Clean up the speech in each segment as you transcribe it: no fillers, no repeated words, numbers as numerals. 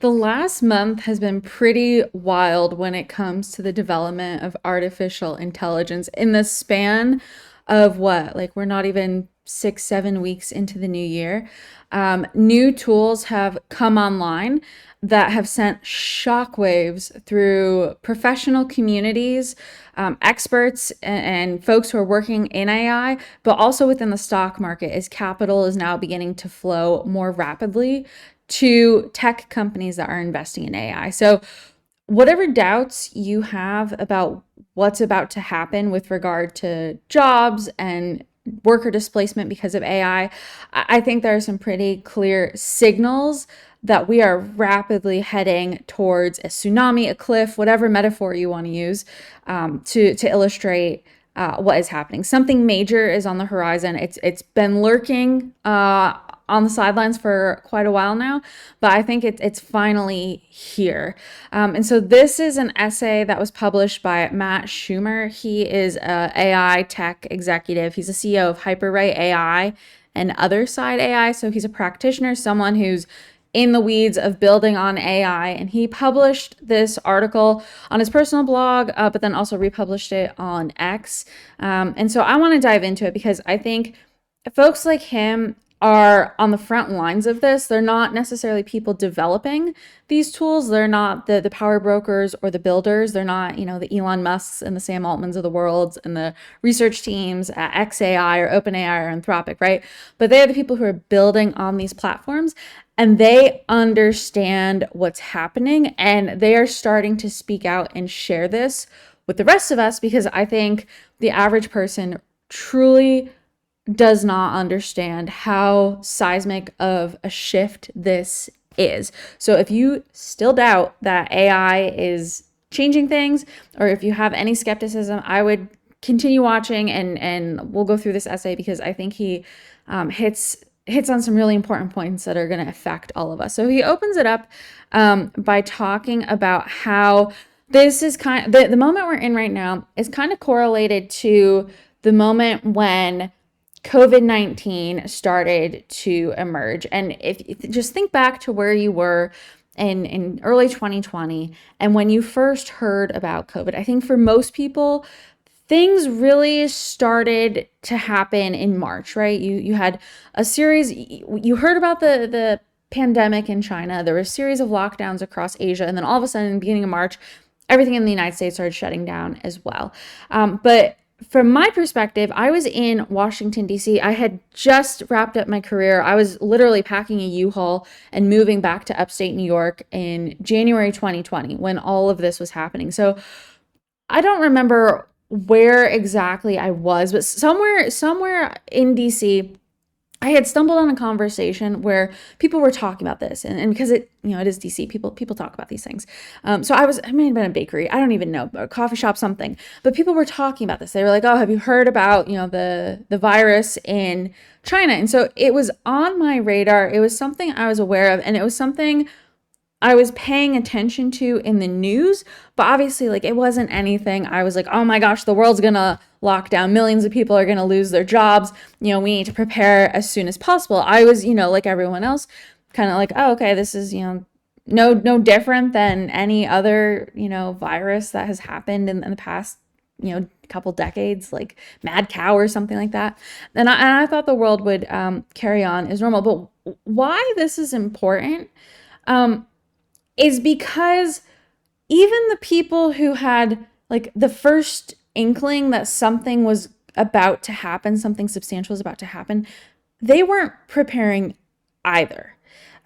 The last month has been pretty wild when it comes to the development of artificial intelligence. In the span of what, like we're not even 6, 7 weeks into the new year, new tools have come online that have sent shockwaves through professional communities, experts, and folks who are working in AI, but also within the stock market as capital is now beginning to flow more rapidly to tech companies that are investing in AI. So, whatever doubts you have about what's about to happen with regard to jobs and worker displacement because of AI, I think there are some pretty clear signals that we are rapidly heading towards a tsunami, a cliff, whatever metaphor you want to use, to illustrate what is happening. Something major is on the horizon. It's been lurking on the sidelines for quite a while now, but I think it's finally here. And so this is an essay that was published by Matt Schumer. He is a AI tech executive. He's a CEO of HyperWrite AI and Other Side AI. So he's a practitioner, someone who's in the weeds of building on AI. And he published this article on his personal blog, but then also republished it on X. And so I want to dive into it because I think folks like him are on the front lines of this. They're not necessarily people developing these tools. They're not the power brokers or the builders. They're not, the Elon Musks and the Sam Altmans of the world and the research teams at XAI or OpenAI or Anthropic, right? But they are the people who are building on these platforms, and they understand what's happening, and they are starting to speak out and share this with the rest of us, because I think the average person truly does not understand how seismic of a shift this is. So if you still doubt that AI is changing things, or if you have any skepticism, I would continue watching, and we'll go through this essay because I think he hits on some really important points that are going to affect all of us. So he opens it up by talking about how this is the moment we're in right now is kind of correlated to the moment when COVID-19 started to emerge. And if just think back to where you were in early 2020 and when you first heard about COVID, I think for most people, things really started to happen in March, right? You had a series, you heard about the pandemic in China. There were a series of lockdowns across Asia. And then all of a sudden, in the beginning of March, everything in the United States started shutting down as well. But from my perspective, I was in Washington, D.C. I had just wrapped up my career. I was literally packing a U-Haul and moving back to upstate New York in January 2020 when all of this was happening. So I don't remember where exactly I was, but somewhere in DC, I had stumbled on a conversation where people were talking about this, and because it is DC, people talk about these things. So I may have been a bakery, I don't even know, a coffee shop, something, but people were talking about this. They were like, "Oh, have you heard about the virus in China?" And so it was on my radar. It was something I was aware of, and it was something I was paying attention to in the news, but obviously, like, it wasn't anything I was like, "Oh my gosh, the world's gonna lock down. Millions of people are gonna lose their jobs. We need to prepare as soon as possible." I was, like everyone else, kind of like, "Oh, okay, this is, no different than any other, virus that has happened in the past, couple decades, like mad cow or something like that." And I thought the world would carry on as normal. But why this is important is because even the people who had like the first inkling that something was about to happen, something substantial was about to happen, they weren't preparing either.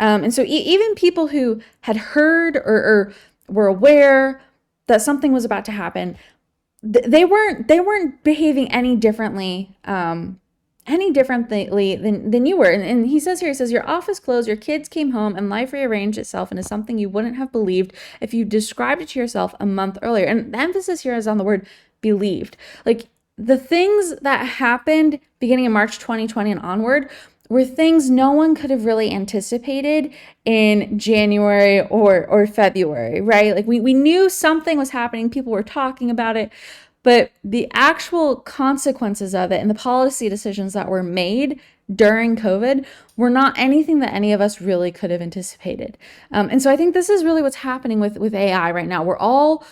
And so even people who had heard or were aware that something was about to happen, they weren't behaving any differently than you were. And he says here, your office closed, your kids came home, and life rearranged itself into something you wouldn't have believed if you described it to yourself a month earlier. And the emphasis here is on the word believed. Like, the things that happened beginning of March 2020 and onward were things no one could have really anticipated in January or February, right? Like, we knew something was happening. People were talking about it. But the actual consequences of it and the policy decisions that were made during COVID were not anything that any of us really could have anticipated. And so I think this is really what's happening with AI right now. We're all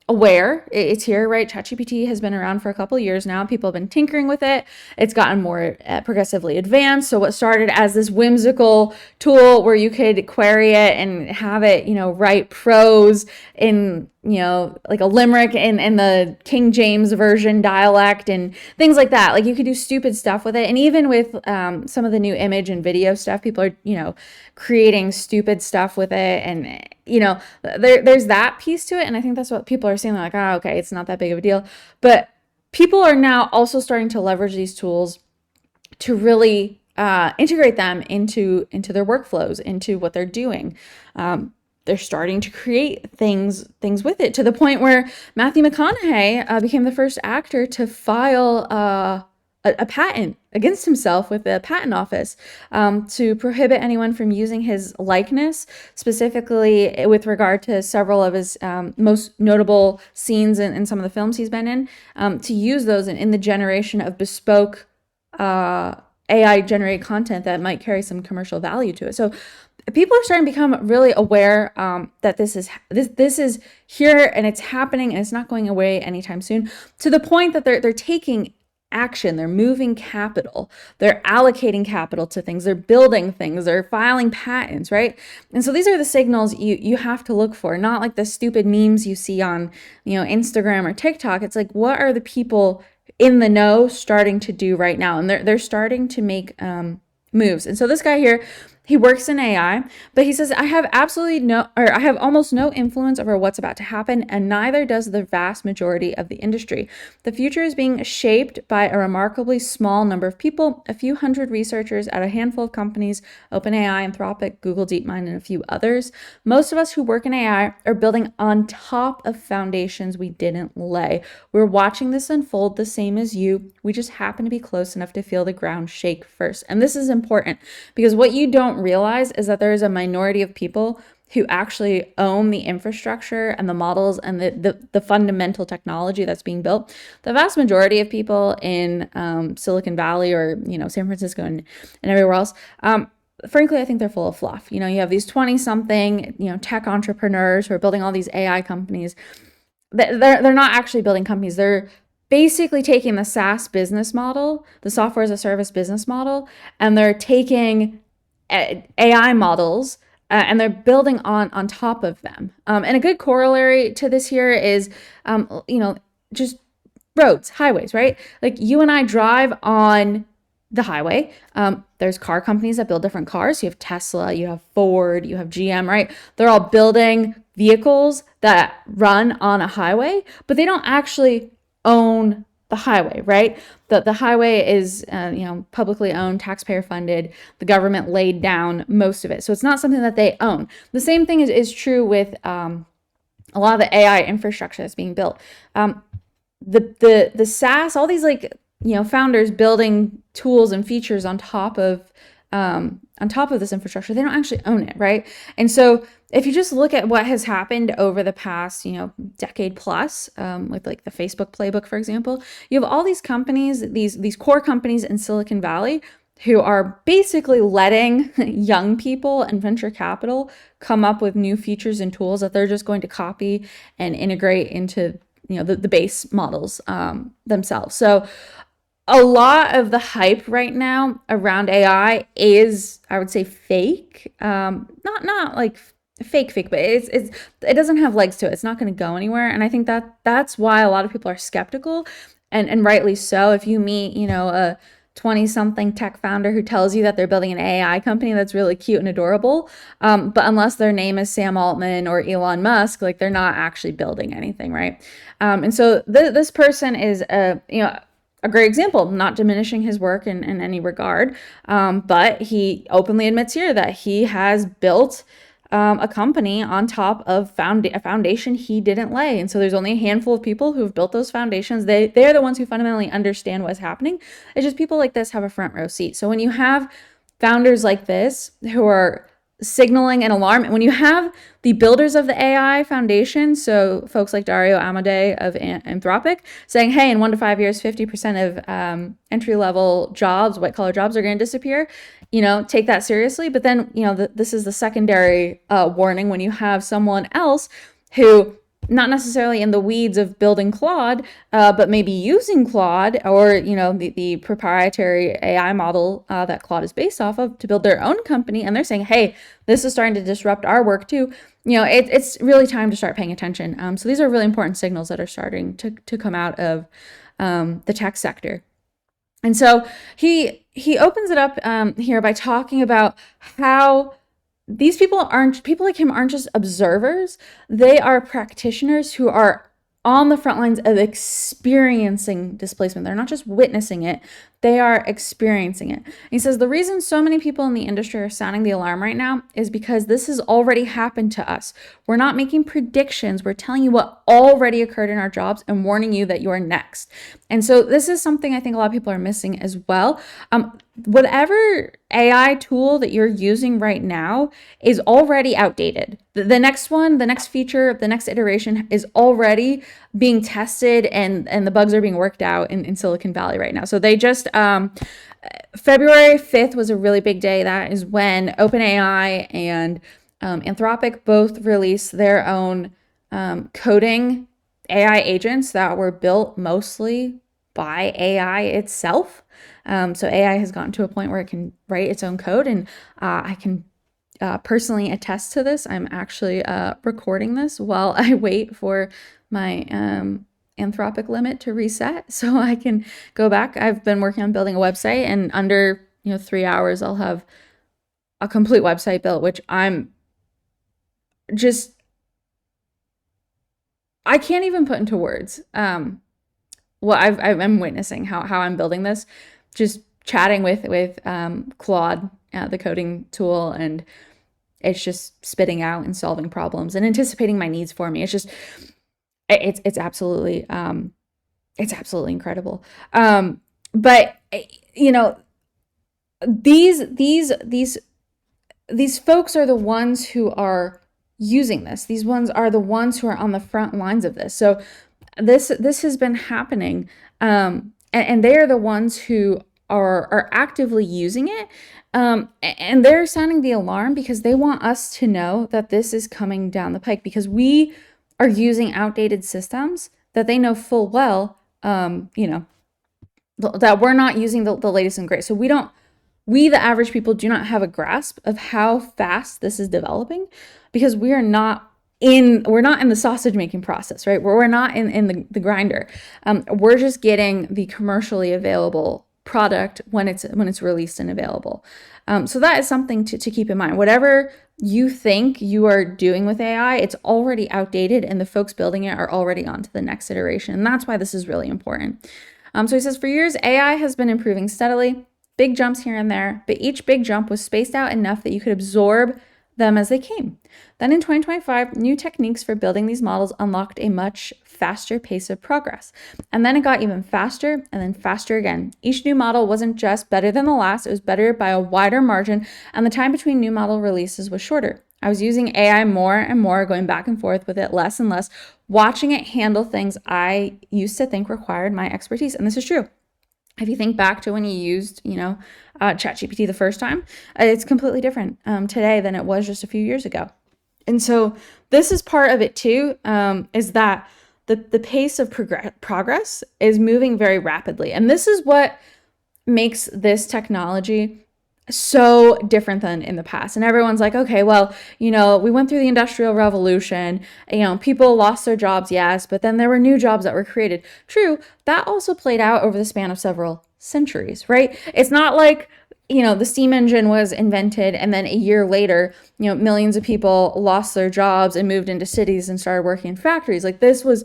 aware it's here, right? ChatGPT has been around for a couple of years now. People have been tinkering with it. It's gotten more progressively advanced. So what started as this whimsical tool where you could query it and have it, write prose in, like a limerick in the King James version dialect and things like that. Like you could do stupid stuff with it. And even with some of the new image and video stuff, people are, creating stupid stuff with it. And, there's that piece to it. And I think that's what people are saying. Like, oh, okay, it's not that big of a deal. But people are now also starting to leverage these tools to really integrate them into their workflows, into what they're doing. They're starting to create things with it, to the point where Matthew McConaughey became the first actor to file a patent against himself with the patent office to prohibit anyone from using his likeness, specifically with regard to several of his most notable scenes in some of the films he's been in, to use those in the generation of bespoke AI generated content that might carry some commercial value to it. So people are starting to become really aware that this is here and it's happening and it's not going away anytime soon, to the point that they're taking action. They're moving capital, they're allocating capital to things, they're building things, they're filing patents, right? And so these are the signals you have to look for, not like the stupid memes you see on Instagram or TikTok. It's like, what are the people in the know starting to do right now? And they're starting to make moves. And so this guy here, he works in AI, but he says, I have almost no influence over what's about to happen, and neither does the vast majority of the industry. The future is being shaped by a remarkably small number of people, a few hundred researchers at a handful of companies, OpenAI, Anthropic, Google DeepMind, and a few others. Most of us who work in AI are building on top of foundations we didn't lay. We're watching this unfold the same as you. We just happen to be close enough to feel the ground shake first. And this is important because what you don't realize is that there is a minority of people who actually own the infrastructure and the models and the fundamental technology that's being built. The vast majority of people in Silicon Valley or San Francisco and everywhere else, frankly, I think they're full of fluff. You have these 20-something tech entrepreneurs who are building all these AI companies. They're not actually building companies. They're basically taking the SaaS business model, the software as a service business model, and they're taking AI models and they're building on top of them. And a good corollary to this here is, just roads, highways, right? Like you and I drive on the highway. There's car companies that build different cars. You have Tesla, you have Ford, you have GM, right? They're all building vehicles that run on a highway, but they don't actually own the highway, right? The highway is, publicly owned, taxpayer funded. The government laid down most of it. So it's not something that they own. The same thing is true with a lot of the AI infrastructure that's being built. The SaaS, all these founders building tools and features on top of this infrastructure, they don't actually own it, right? And so if you just look at what has happened over the past, decade plus, with like the Facebook playbook, for example, you have all these companies, these core companies in Silicon Valley who are basically letting young people and venture capital come up with new features and tools that they're just going to copy and integrate into, the base models themselves. So a lot of the hype right now around AI is, I would say, fake. Not like fake, but it doesn't have legs to it. It's not going to go anywhere. And I think that's why a lot of people are skeptical, and rightly so. If you meet, a 20-something tech founder who tells you that they're building an AI company that's really cute and adorable, but unless their name is Sam Altman or Elon Musk, like they're not actually building anything, right? And so this person is a great example, not diminishing his work in any regard, but he openly admits here that he has built a company on top of a foundation he didn't lay. And so there's only a handful of people who have built those foundations. They're the ones who fundamentally understand what's happening. It's just people like this have a front row seat. So when you have founders like this who are signaling an alarm. And when you have the builders of the AI foundation, so folks like Dario Amodei of Anthropic, saying, hey, in 1 to 5 years, 50% of entry-level jobs, white-collar jobs, are going to disappear, take that seriously. But then, this is the secondary warning when you have someone else who, not necessarily in the weeds of building Claude, but maybe using Claude or, the proprietary AI model that Claude is based off of to build their own company. And they're saying, hey, this is starting to disrupt our work too. It's really time to start paying attention. So these are really important signals that are starting to come out of the tech sector. And so he opens it up here by talking about how these people like him aren't just observers. They are practitioners who are on the front lines of experiencing displacement. They're not just witnessing it, they are experiencing it. And he says the reason so many people in the industry are sounding the alarm right now is because this has already happened to us. We're not making predictions. We're telling you what already occurred in our jobs and warning you that you're next. And so this is something I think a lot of people are missing as well. Whatever AI tool that you're using right now is already outdated. The next one, the next feature, the next iteration is already being tested and the bugs are being worked out in Silicon Valley right now. So they just, February 5th was a really big day. That is when OpenAI and Anthropic both released their own coding AI agents that were built mostly by AI itself. So AI has gotten to a point where it can write its own code, and I can personally attest to this. I'm actually recording this while I wait for my Anthropic limit to reset so I can go back. I've been working on building a website, and under 3 hours I'll have a complete website built, which I'm just, I can't even put into words what I'm witnessing, how I'm building this. Just chatting with Claude, the coding tool, and it's just spitting out and solving problems and anticipating my needs for me. It's just, it's absolutely incredible. But these folks are the ones who are using this. These ones are the ones who are on the front lines of this. So this has been happening, and they are the ones who are actively using it, and they're sounding the alarm because they want us to know that this is coming down the pike, because we are using outdated systems that they know full well, that we're not using the latest and greatest. So we, the average people, do not have a grasp of how fast this is developing, because we're not in the sausage making process, right? We're not in the grinder. We're just getting the commercially available product when it's released and available. So that is something to keep in mind. Whatever you think you are doing with AI, it's already outdated, and the folks building it are already on to the next iteration. And that's why this is really important. So he says, for years, AI has been improving steadily, big jumps here and there, but each big jump was spaced out enough that you could absorb them as they came. Then in 2025, new techniques for building these models unlocked a much faster pace of progress. And then it got even faster and then faster again. Each new model wasn't just better than the last, it was better by a wider margin, and the time between new model releases was shorter. I was using AI more and more, going back and forth with it less and less, watching it handle things I used to think required my expertise. And this is true. If you think back to when you used, ChatGPT the first time, it's completely different today than it was just a few years ago. And so this is part of it too, is that the pace of progress is moving very rapidly. And this is what makes this technology so different than in the past. And everyone's like, okay, well, we went through the Industrial Revolution, people lost their jobs, yes, but then there were new jobs that were created. True, that also played out over the span of several centuries, right? It's not like, the steam engine was invented and then a year later, millions of people lost their jobs and moved into cities and started working in factories. Like, this was,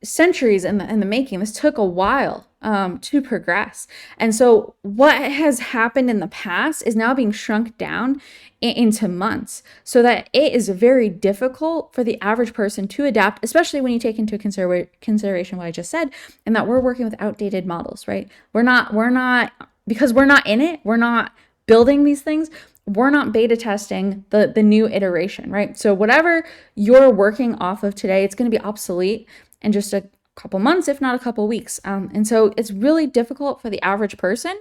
centuries in the making. This took a while to progress. And so what has happened in the past is now being shrunk down into months, so that it is very difficult for the average person to adapt, especially when you take into consideration what I just said, and that we're working with outdated models, right? We're not, because we're not in it, we're not building these things, we're not beta testing the new iteration, right? So whatever you're working off of today, it's going to be obsolete in just a couple months, if not a couple weeks. And so it's really difficult for the average person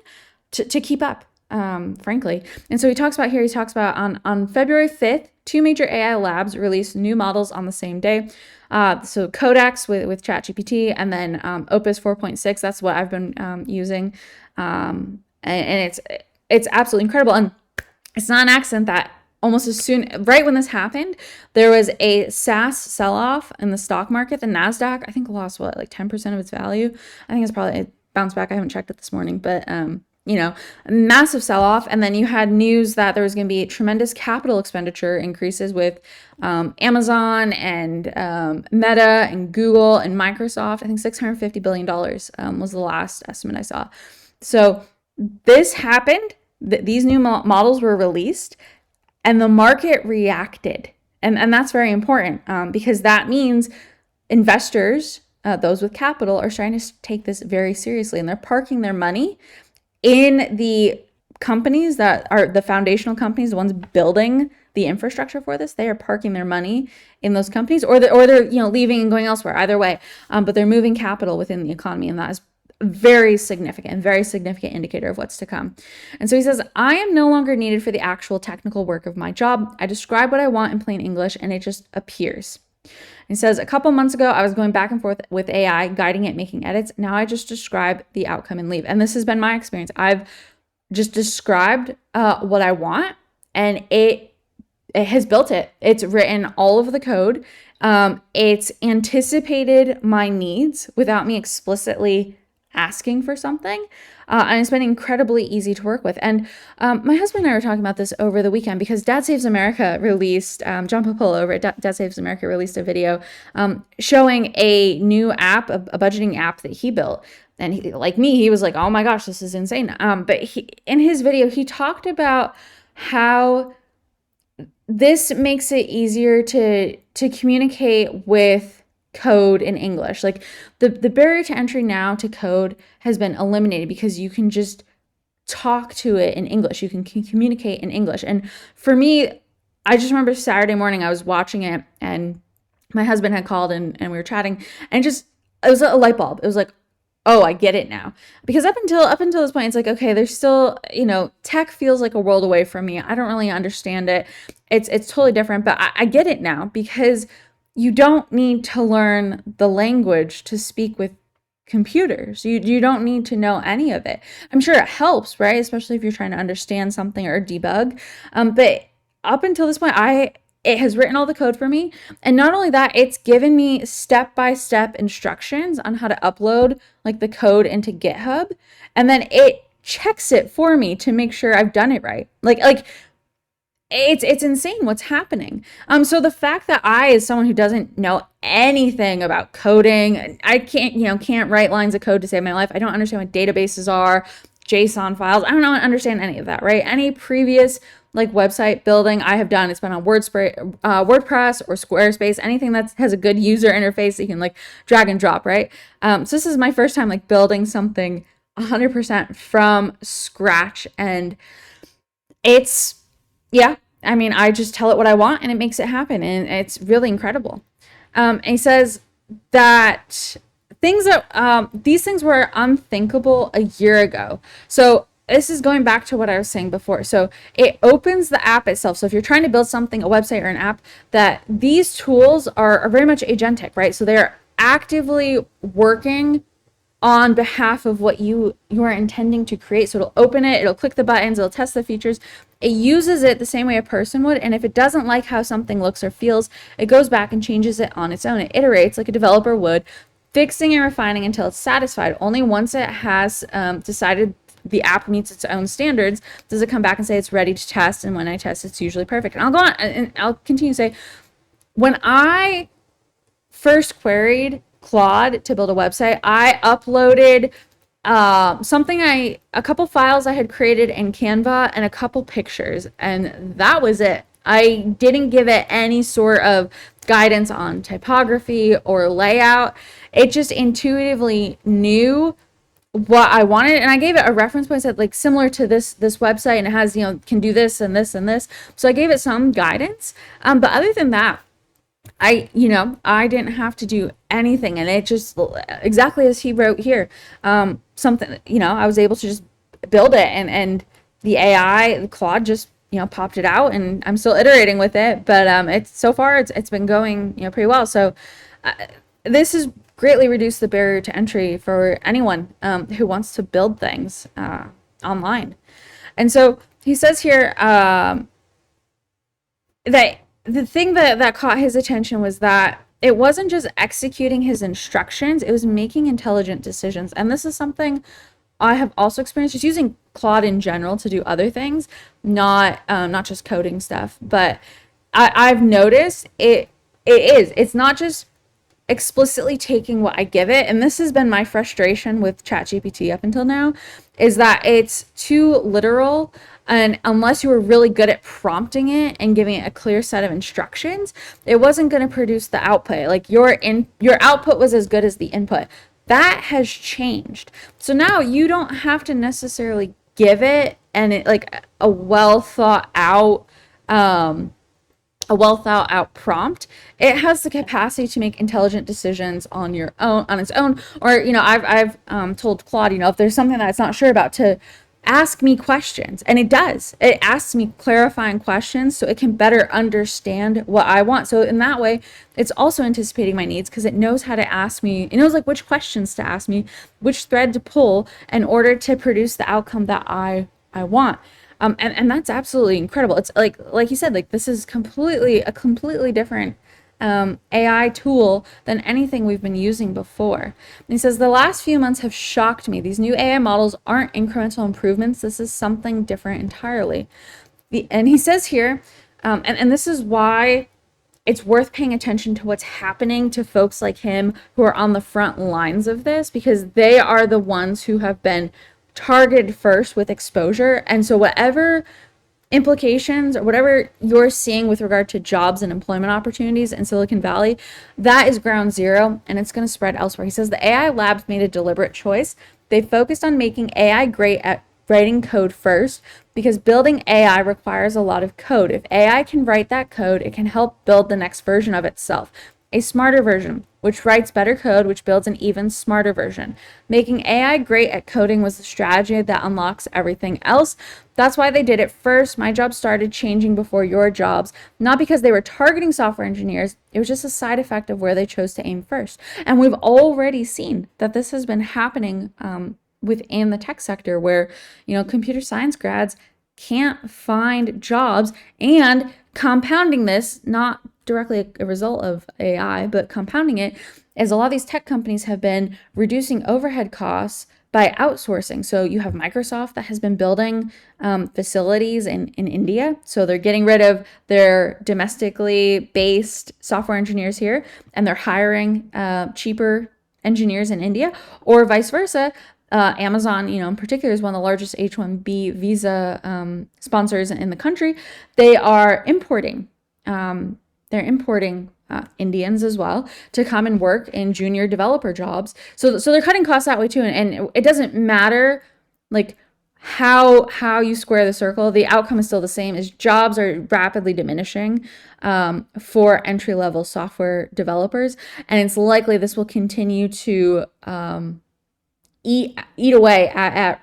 to keep up, frankly. And so he talks about on February 5th, two major AI labs released new models on the same day. So Codex with ChatGPT, and then Opus 4.6. That's what I've been using, and it's absolutely incredible. And it's not an accident that almost as soon, right when this happened, there was a SaaS sell-off in the stock market. The NASDAQ, I think, lost what, like 10% of its value. I think it's probably, it bounced back. I haven't checked it this morning, but you know, a massive sell-off. And then you had news that there was going to be tremendous capital expenditure increases with Amazon and Meta and Google and Microsoft. I think $650 billion was the last estimate I saw. So this happened. These new models were released and the market reacted. And that's very important because that means investors, those with capital, are trying to take this very seriously, and they're parking their money in the companies that are the foundational companies, the ones building the infrastructure for this. They are parking their money in those companies, or they're leaving and going elsewhere. Either way, but they're moving capital within the economy, and that is very significant indicator of what's to come. And so he says, I am no longer needed for the actual technical work of my job. I describe what I want in plain English and it just appears. He says, a couple months ago, I was going back and forth with AI, guiding it, making edits. Now I just describe the outcome and leave. And this has been my experience. I've just described what I want, and it has built it. It's written all of the code. It's anticipated my needs without me explicitly asking for something, and it's been incredibly easy to work with. And my husband and I were talking about this over the weekend because Dad Saves America released, John Papolo over at Dad Saves America released a video showing a new app, a budgeting app that he built. And he, like me, he was like, oh my gosh, this is insane. But in his video, he talked about how this makes it easier to communicate with code in English. Like the barrier to entry now to code has been eliminated because you can just talk to it in English. You can communicate in English. And for me, I just remember Saturday morning I was watching it and my husband had called and we were chatting, and it was a light bulb. It was like, oh, I get it now. Because up until this point, it's like, okay, there's still, tech feels like a world away from me. I don't really understand it. It's totally different, but I get it now because you don't need to learn the language to speak with computers. You don't need to know any of it. I'm sure it helps, right? Especially if you're trying to understand something or debug. But up until this point, it has written all the code for me. And not only that, it's given me step-by-step instructions on how to upload like the code into GitHub. And then it checks it for me to make sure I've done it right. Like it's insane what's happening. So the fact that I, as someone who doesn't know anything about coding, I can't write lines of code to save my life. I don't understand what databases are, JSON files. I don't understand any of that, right? Any previous like website building I have done, it's been on WordPress or Squarespace, anything that has a good user interface that you can like drag and drop, right? So this is my first time like building something 100% from scratch, and I just tell it what I want and it makes it happen, and it's really incredible. And he says that these things were unthinkable a year ago. So this is going back to what I was saying before. So it opens the app itself. So if you're trying to build something, a website or an app, that these tools are very much agentic, right? So they're actively working on behalf of what you are intending to create. So it'll open it, it'll click the buttons, it'll test the features. It uses it the same way a person would. And if it doesn't like how something looks or feels, it goes back and changes it on its own. It iterates like a developer would, fixing and refining until it's satisfied. Only once it has decided the app meets its own standards does it come back and say it's ready to test. And when I test, it's usually perfect. And I'll go on and I'll continue to say, when I first queried Claude to build a website, I uploaded a couple files I had created in Canva and a couple pictures, and that was it. I didn't give it any sort of guidance on typography or layout. It just intuitively knew what I wanted, and I gave it a reference point. I said like similar to this website, and it has, can do this and this and this. So I gave it some guidance. But other than that, I didn't have to do anything, and it just exactly as he wrote here. Something, I was able to just build it, and the AI, the Claude, just popped it out, and I'm still iterating with it, but it's so far it's been going pretty well. So uh, this has greatly reduced the barrier to entry for anyone who wants to build things online. And so he says here that the thing that caught his attention was that it wasn't just executing his instructions, it was making intelligent decisions. And this is something I have also experienced, just using Claude in general to do other things, not just coding stuff. But I've noticed it's not just explicitly taking what I give it, and this has been my frustration with ChatGPT up until now, is that it's too literal, and unless you were really good at prompting it and giving it a clear set of instructions, it wasn't going to produce the output. Like your output was as good as the input. That has changed. So now you don't have to necessarily give it and it like a well thought out prompt. It has the capacity to make intelligent decisions on its own. Or I've told Claude, if there's something that it's not sure about, to ask me questions, and it does. It asks me clarifying questions so it can better understand what I want. So in that way, it's also anticipating my needs, because it knows how to ask me. It knows like which questions to ask me, which thread to pull in order to produce the outcome that I want. And that's absolutely incredible. It's like you said, like this is a completely different AI tool than anything we've been using before. And he says, the last few months have shocked me. These new AI models aren't incremental improvements. This is something different entirely. And he says here, and this is why it's worth paying attention to what's happening to folks like him who are on the front lines of this, because they are the ones who have been targeted first with exposure. And so whatever implications or whatever you're seeing with regard to jobs and employment opportunities in Silicon Valley, that is ground zero, and it's going to spread elsewhere. He says the AI labs made a deliberate choice. They focused on making AI great at writing code first, because building AI requires a lot of code. If AI can write that code, it can help build the next version of itself, a smarter version, which writes better code, which builds an even smarter version. Making AI great at coding was the strategy that unlocks everything else. That's why they did it first. My job started changing before your jobs, not because they were targeting software engineers. It was just a side effect of where they chose to aim first. And we've already seen that this has been happening within the tech sector, where computer science grads can't find jobs, and compounding this, not directly a result of AI, but compounding it, as a lot of these tech companies have been reducing overhead costs by outsourcing. So you have Microsoft that has been building facilities in India. So they're getting rid of their domestically based software engineers here, and they're hiring cheaper engineers in India, or vice versa. Amazon, in particular, is one of the largest H-1B visa sponsors in the country. They are importing. They're importing Indians as well to come and work in junior developer jobs. So they're cutting costs that way too. And it doesn't matter like how you square the circle. The outcome is still the same. Is jobs are rapidly diminishing for entry-level software developers, and it's likely this will continue to eat away at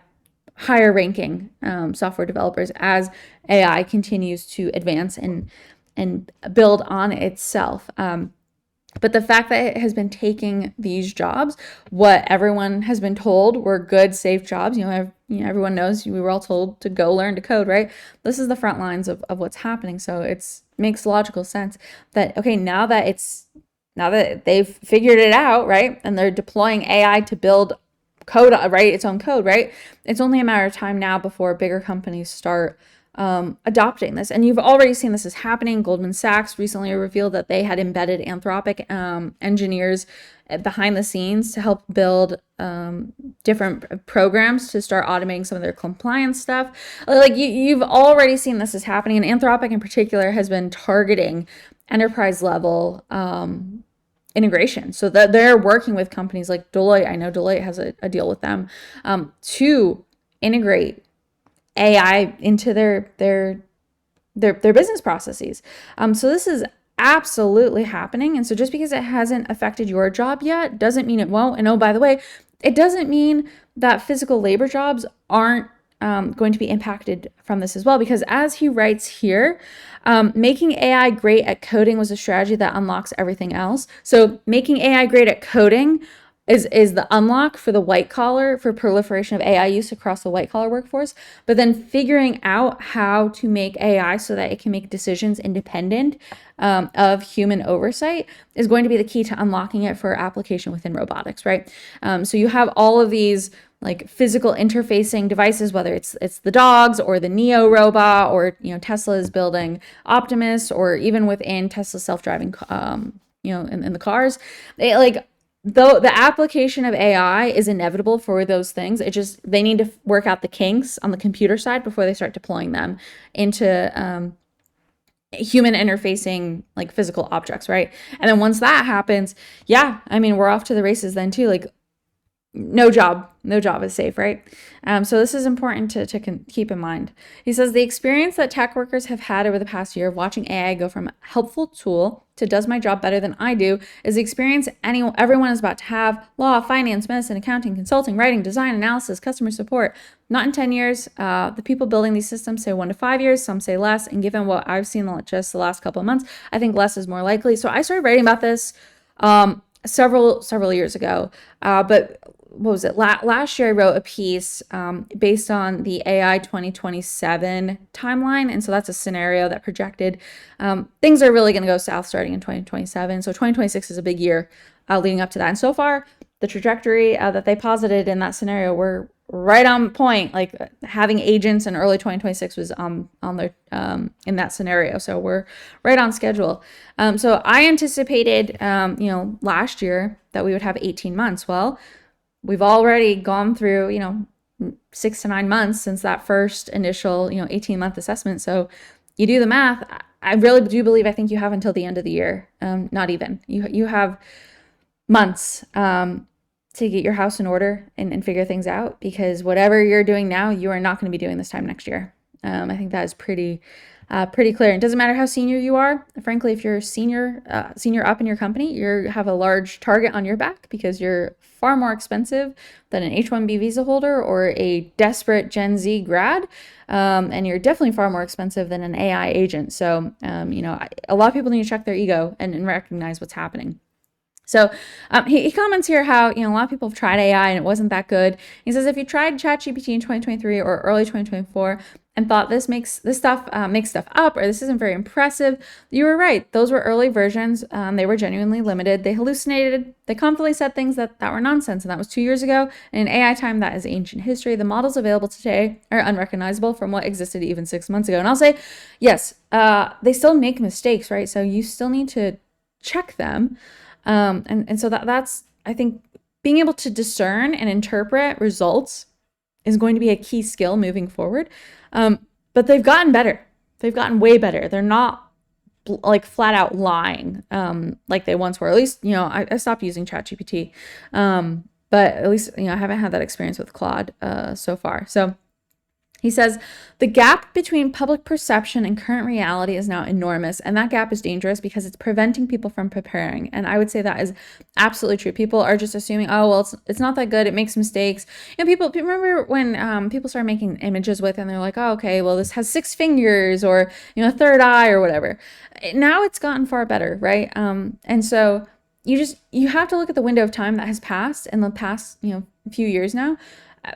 higher ranking software developers as AI continues to advance and build on itself. But the fact that it has been taking these jobs, what everyone has been told were good, safe jobs, everyone knows we were all told to go learn to code, right? This is the front lines of what's happening. So it makes logical sense that, okay, now that they've figured it out, right, and they're deploying AI to build code, right, its own code, right, it's only a matter of time now before bigger companies start adopting this. And you've already seen this is happening. Goldman Sachs recently revealed that they had embedded Anthropic engineers behind the scenes to help build different programs to start automating some of their compliance stuff. Like you've already seen this is happening, and Anthropic in particular has been targeting enterprise level integration. So that they're working with companies like Deloitte. I know Deloitte has a deal with them to integrate AI into their business processes. So this is absolutely happening. And so just because it hasn't affected your job yet doesn't mean it won't. And oh, by the way, it doesn't mean that physical labor jobs aren't going to be impacted from this as well, because as he writes here, making AI great at coding was a strategy that unlocks everything else. So making AI great at coding is the unlock for the white collar, for proliferation of AI use across the white collar workforce. But then figuring out how to make AI so that it can make decisions independent of human oversight is going to be the key to unlocking it for application within robotics, right? So you have all of these like physical interfacing devices, whether it's the dogs or the Neo robot, or Tesla is building Optimus, or even within Tesla's self-driving in the cars. Though the application of AI is inevitable for those things, they need to work out the kinks on the computer side before they start deploying them into human interfacing like physical objects, right? And then once that happens, yeah, I mean, we're off to the races then too. Like no job is safe, right? So this is important to keep in mind. He says the experience that tech workers have had over the past year of watching AI go from a helpful tool to does my job better than I do is the experience everyone is about to have: law, finance, medicine, accounting, consulting, writing, design, analysis, customer support. Not in 10 years. The people building these systems say 1 to 5 years, some say less. And given what I've seen just the last couple of months, I think less is more likely. So I started writing about this several years ago, but what was it? Last year, I wrote a piece based on the AI 2027 timeline. And so that's a scenario that projected things are really going to go south starting in 2027. So 2026 is a big year leading up to that. And so far, the trajectory that they posited in that scenario were right on point. Like having agents in early 2026 was on their in that scenario. So we're right on schedule. So I anticipated, last year that we would have 18 months. Well, we've already gone through, 6 to 9 months since that first initial, 18-month assessment. So you do the math. I really do believe, I think you have until the end of the year. Not even. You have months to get your house in order and figure things out, because whatever you're doing now, you are not going to be doing this time next year. I think that is pretty clear. It doesn't matter how senior you are. Frankly, if you're senior up in your company, you have a large target on your back because you're far more expensive than an H-1B visa holder or a desperate Gen Z grad. And you're definitely far more expensive than an AI agent. So, a lot of people need to check their ego and recognize what's happening. So he comments here how, a lot of people have tried AI and it wasn't that good. He says, if you tried ChatGPT in 2023 or early 2024 and thought this stuff makes stuff up, or this isn't very impressive, you were right. Those were early versions. They were genuinely limited. They hallucinated. They confidently said things that were nonsense. And that was 2 years ago. And in AI time, that is ancient history. The models available today are unrecognizable from what existed even 6 months ago. And I'll say, yes, they still make mistakes, right? So you still need to check them. And so that's, I think, being able to discern and interpret results is going to be a key skill moving forward. But they've gotten better. They've gotten way better. They're not like flat out lying like they once were. At least, I stopped using ChatGPT. But at least, I haven't had that experience with Claude so far. So he says, the gap between public perception and current reality is now enormous, and that gap is dangerous because it's preventing people from preparing. And I would say that is absolutely true. People are just assuming, oh, well, it's not that good. It makes mistakes. People remember when people started making images with, and they're like, oh, okay, well, this has 6 fingers or, a third eye or whatever. Now it's gotten far better, right? And so you have to look at the window of time that has passed in the past, few years now.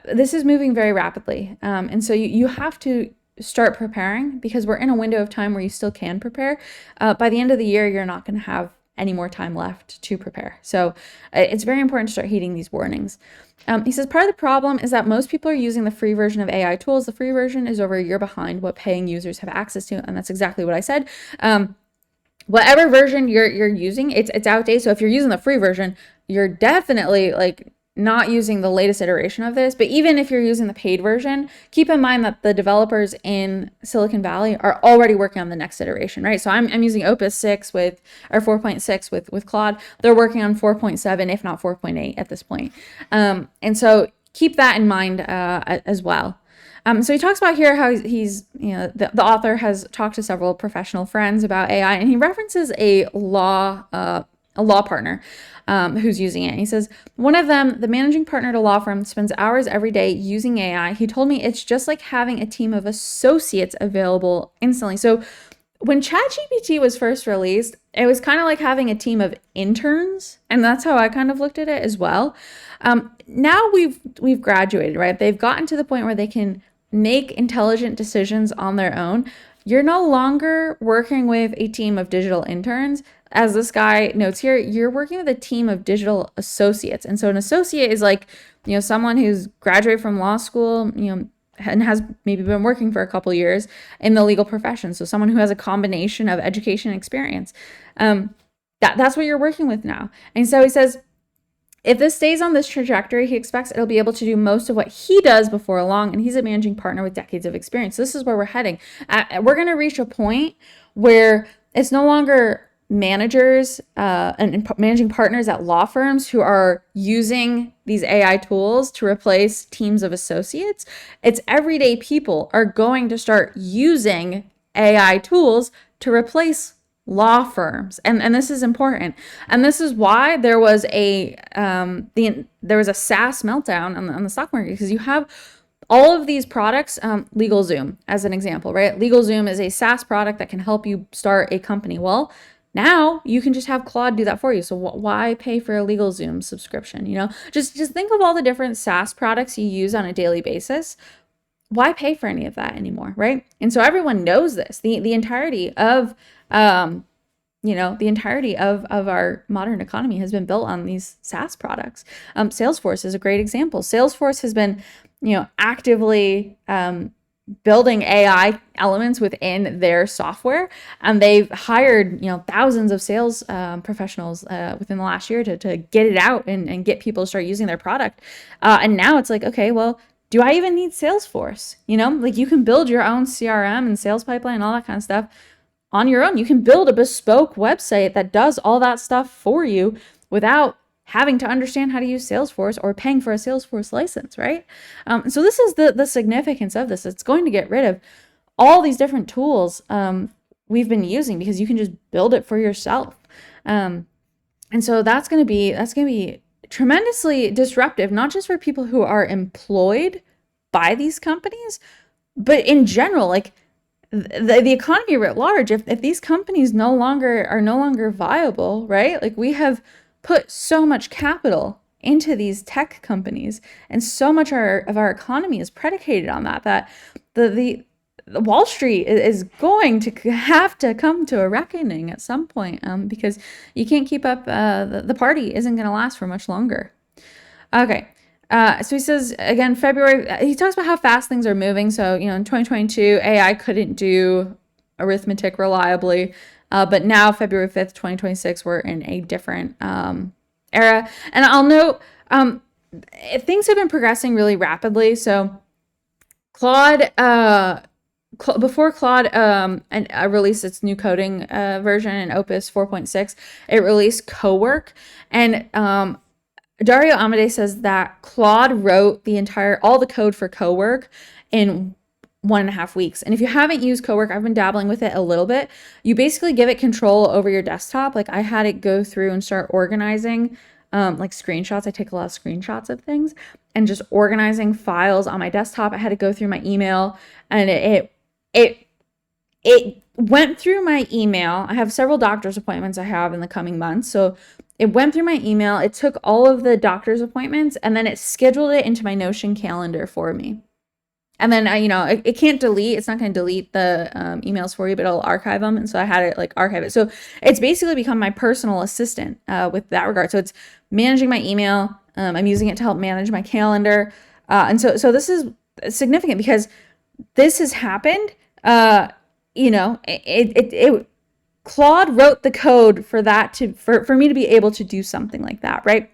This is moving very rapidly. And so you have to start preparing, because we're in a window of time where you still can prepare. By the end of the year, you're not going to have any more time left to prepare. So it's very important to start heeding these warnings. He says, part of the problem is that most people are using the free version of AI tools. The free version is over a year behind what paying users have access to. And that's exactly what I said. Whatever version you're using, it's outdated. So if you're using the free version, you're definitely like not using the latest iteration of this, but even if you're using the paid version, keep in mind that the developers in Silicon Valley are already working on the next iteration, right? So I'm using Opus 6 with, or 4.6 with Claude. They're working on 4.7, if not 4.8 at this point. And so keep that in mind as well. So he talks about here how he's the author has talked to several professional friends about AI, and he references a law partner who's using it. And he says, one of them, the managing partner at a law firm, spends hours every day using AI. He told me it's just like having a team of associates available instantly. So when ChatGPT was first released, it was kind of like having a team of interns, and that's how I kind of looked at it as well. Now we've graduated, right? They've gotten to the point where they can make intelligent decisions on their own. You're no longer working with a team of digital interns. As this guy notes here, you're working with a team of digital associates. And so an associate is like, someone who's graduated from law school, and has maybe been working for a couple years in the legal profession. So someone who has a combination of education and experience. That's what you're working with now. And so he says, if this stays on this trajectory, he expects it'll be able to do most of what he does before long, and he's a managing partner with decades of experience. This is where we're heading. We're going to reach a point where it's no longer managers and managing partners at law firms who are using these AI tools to replace teams of associates. It's everyday people are going to start using AI tools to replace law firms, and this is important, and this is why there was a SaaS meltdown on the stock market, because you have all of these products. LegalZoom as an example, right? LegalZoom is a SaaS product that can help you start a company. Well, now you can just have Claude do that for you. So why pay for a LegalZoom subscription? Just think of all the different SaaS products you use on a daily basis. Why pay for any of that anymore, right? And so everyone knows this. The entirety of our modern economy has been built on these SaaS products. Salesforce is a great example. Salesforce has been, actively building AI elements within their software, and they've hired, thousands of sales professionals within the last year to get it out and get people to start using their product. And now it's like, okay, well, do I even need Salesforce? Like you can build your own CRM and sales pipeline and all that kind of stuff on your own. You can build a bespoke website that does all that stuff for you without having to understand how to use Salesforce or paying for a Salesforce license, right? So this is the significance of this. It's going to get rid of all these different tools we've been using, because you can just build it for yourself. And so that's going to be tremendously disruptive, not just for people who are employed by these companies, but in general, like the economy writ large. If these companies are no longer viable, right? Like we have put so much capital into these tech companies, and so much of our economy is predicated on that the Wall Street is going to have to come to a reckoning at some point, because you can't keep up. The party isn't going to last for much longer. Okay. So he says, again, February, he talks about how fast things are moving. So, in 2022, AI couldn't do arithmetic reliably. But now, February 5th, 2026, we're in a different era. And I'll note, things have been progressing really rapidly. So Claude, before Claude released its new coding version in Opus 4.6, it released Cowork. And Dario Amade says that Claude wrote all the code for Cowork in 1.5 weeks. And if you haven't used Cowork, I've been dabbling with it a little bit. You basically give it control over your desktop. Like I had it go through and start organizing like screenshots. I take a lot of screenshots of things and just organizing files on my desktop. I had to go through my email, and it went through my email. I have several doctor's appointments I have in the coming months. So it went through my email. It took all of the doctor's appointments, and then it scheduled it into my Notion calendar for me. And then, it can't delete. It's not going to delete the emails for you, but it'll archive them. And so I had it like archive it. So it's basically become my personal assistant with that regard. So it's managing my email. I'm using it to help manage my calendar. And so this is significant, because this has happened. Claude wrote the code for that for me to be able to do something like that, right?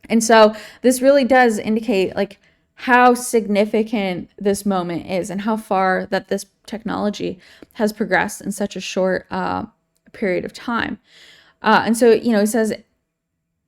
And so this really does indicate like how significant this moment is and how far that this technology has progressed in such a short period of time. And so, it says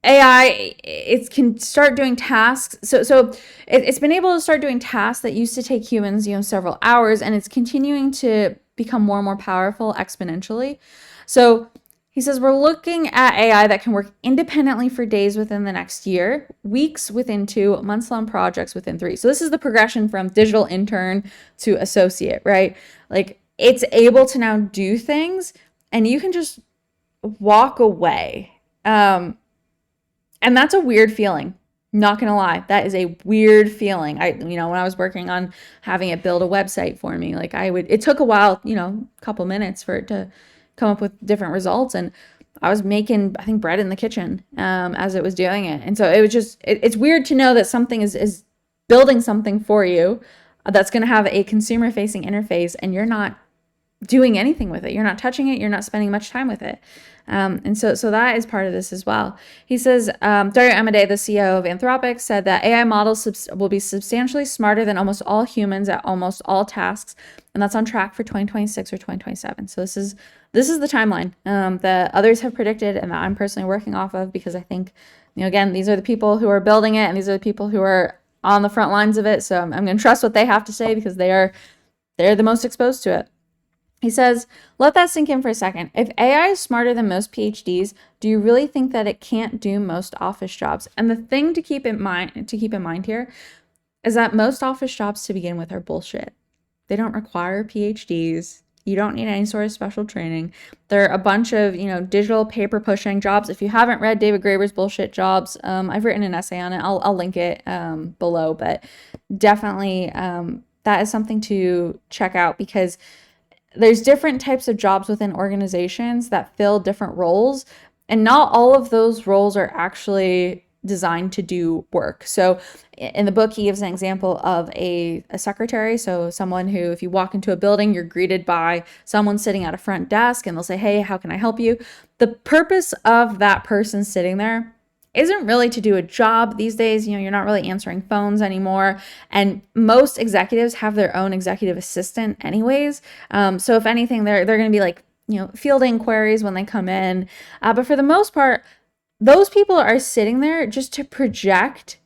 AI, it can start doing tasks. So it's been able to start doing tasks that used to take humans, several hours, and it's continuing to become more and more powerful exponentially. So he says we're looking at AI that can work independently for days within the next year, weeks within 2, months-long projects within 3. So this is the progression from digital intern to associate, right? Like it's able to now do things, and you can just walk away. And that's a weird feeling. Not gonna lie, that is a weird feeling. When I was working on having it build a website for me, like it took a while, a couple minutes for it to come up with different results, and I was making, I think, bread in the kitchen as it was doing it. And so it was just, it's weird to know that something is building something for you that's gonna have a consumer-facing interface, and you're not doing anything with it. You're not touching it. You're not spending much time with it. And so that is part of this as well. He says, Dario Amodei, the CEO of Anthropic, said that AI models will be substantially smarter than almost all humans at almost all tasks, and that's on track for 2026 or 2027. So this is the timeline that others have predicted and that I'm personally working off of, because I think, again, these are the people who are building it, and these are the people who are on the front lines of it. So I'm going to trust what they have to say, because they're the most exposed to it. He says, let that sink in for a second. If AI is smarter than most PhDs, do you really think that it can't do most office jobs? And the thing to keep in mind here is that most office jobs to begin with are bullshit. They don't require PhDs. You don't need any sort of special training. They're a bunch of, digital paper pushing jobs. If you haven't read David Graeber's Bullshit Jobs, I've written an essay on it. I'll link it below, but definitely that is something to check out, because there's different types of jobs within organizations that fill different roles, and not all of those roles are actually designed to do work. So in the book, he gives an example of a secretary. So someone who, if you walk into a building, you're greeted by someone sitting at a front desk, and they'll say, hey, how can I help you? The purpose of that person sitting there isn't really to do a job these days. You're not really answering phones anymore. And most executives have their own executive assistant anyways. So if anything, they're going to be like, fielding queries when they come in. But for the most part, those people are sitting there just to project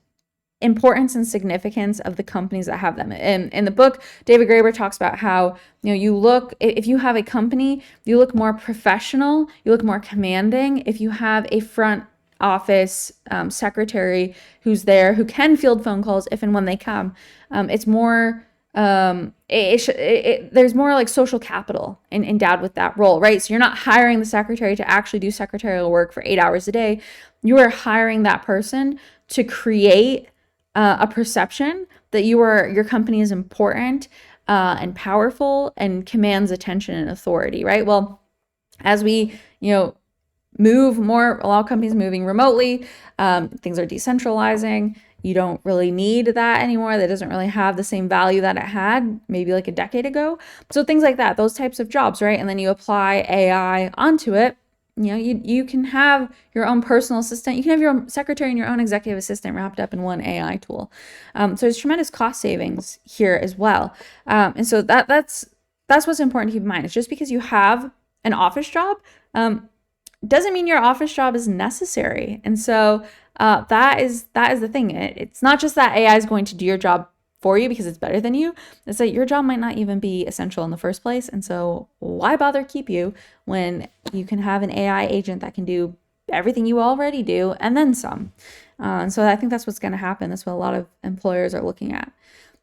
importance and significance of the companies that have them. In the book, David Graeber talks about how, if you have a company, you look more professional, you look more commanding if you have a front office secretary who's there, who can field phone calls if and when they come. It's more, there's more like social capital endowed with that role, right? So you're not hiring the secretary to actually do secretarial work for 8 hours a day. You are hiring that person to create a perception that your company is important and powerful and commands attention and authority, right? Well, as we, move more, a lot of companies moving remotely, things are decentralizing. You don't really need that anymore. That doesn't really have the same value that it had maybe like a decade ago. So things like that, those types of jobs, right? And then you apply AI onto it. You can have your own personal assistant. You can have your own secretary and your own executive assistant wrapped up in one AI tool. So there's tremendous cost savings here as well. And so that's what's important to keep in mind. It's just because you have an office job, doesn't mean your office job is necessary. And so that is the thing. It's not just that AI is going to do your job for you because it's better than you. It's that your job might not even be essential in the first place. And so why bother keep you when you can have an AI agent that can do everything you already do and then some. And so I think that's what's going to happen. That's what a lot of employers are looking at.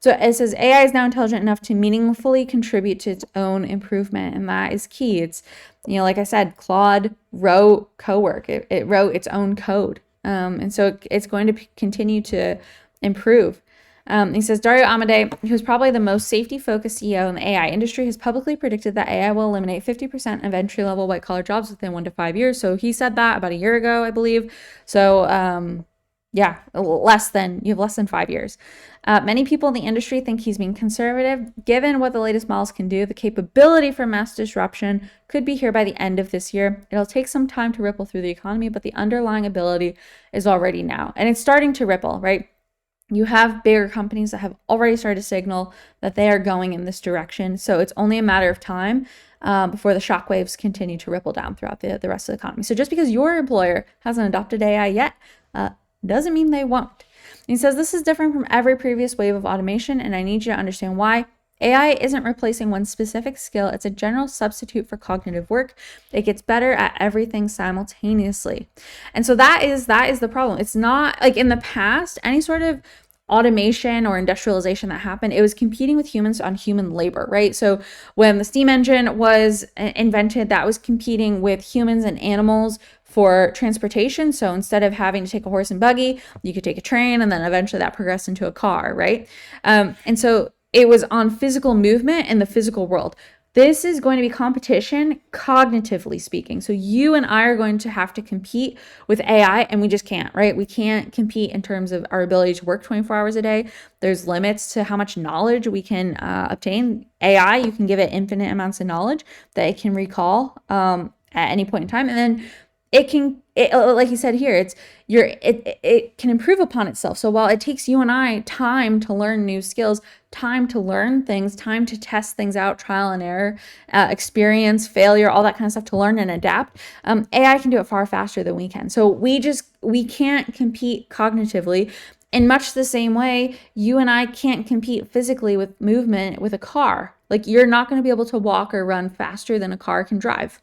So it says AI is now intelligent enough to meaningfully contribute to its own improvement. And that is key. It's, like I said, Claude wrote co-work. It wrote its own code. And so it's going to continue to improve. He says, Dario Amodei, who's probably the most safety-focused CEO in the AI industry, has publicly predicted that AI will eliminate 50% of entry-level white-collar jobs within 1 to 5 years. So he said that about a year ago, I believe. So Yeah, you have less than 5 years. Many people in the industry think he's being conservative. Given what the latest models can do, the capability for mass disruption could be here by the end of this year. It'll take some time to ripple through the economy, but the underlying ability is already now. And it's starting to ripple, right? You have bigger companies that have already started to signal that they are going in this direction. So it's only a matter of time before the shockwaves continue to ripple down throughout the rest of the economy. So just because your employer hasn't adopted AI yet, doesn't mean they won't. And he says this is different from every previous wave of automation, and I need you to understand why. AI isn't replacing one specific skill, it's a general substitute for cognitive work. It gets better at everything simultaneously. And so that is the problem. It's not like in the past, any sort of automation or industrialization that happened, it was competing with humans on human labor, right? So when the steam engine was invented, that was competing with humans and animals for transportation. So instead of having to take a horse and buggy, you could take a train, and then eventually that progressed into a car, right? And so it was on physical movement in the physical world. This is going to be competition, cognitively speaking. So you and I are going to have to compete with AI, and we just can't, right? We can't compete in terms of our ability to work 24 hours a day. There's limits to how much knowledge we can obtain. AI, you can give it infinite amounts of knowledge that it can recall at any point in time. And then like he said here, it can improve upon itself. So while it takes you and I time to learn new skills, time to learn things, time to test things out, trial and error, experience, failure, all that kind of stuff to learn and adapt, AI can do it far faster than we can. So we can't compete cognitively. In much the same way, you and I can't compete physically with movement with a car. Like, you're not going to be able to walk or run faster than a car can drive.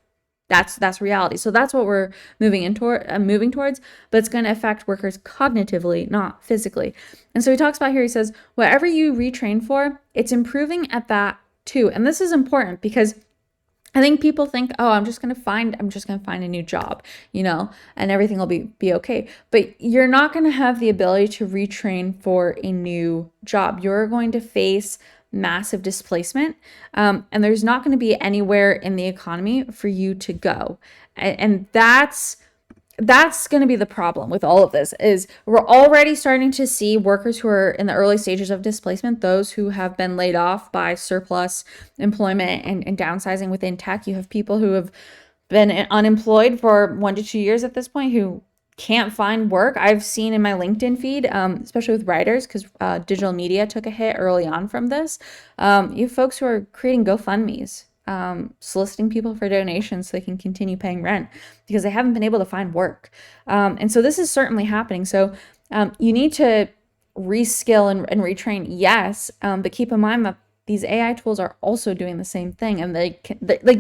That's reality. So that's what we're moving towards, but it's going to affect workers cognitively, not physically. And so he talks about here, he says, whatever you retrain for, it's improving at that too. And this is important because I think people think, oh, I'm just going to find a new job, and everything will be okay. But you're not going to have the ability to retrain for a new job. You're going to face massive displacement, and there's not going to be anywhere in the economy for you to go. And that's going to be the problem with all of this. Is we're already starting to see workers who are in the early stages of displacement, those who have been laid off by surplus employment and downsizing within tech. You have people who have been unemployed for 1 to 2 years at this point who can't find work. I've seen in my LinkedIn feed, especially with writers, because digital media took a hit early on from this. You have folks who are creating GoFundMes, soliciting people for donations so they can continue paying rent because they haven't been able to find work. And so this is certainly happening. So you need to reskill and retrain, yes, but keep in mind that these AI tools are also doing the same thing, and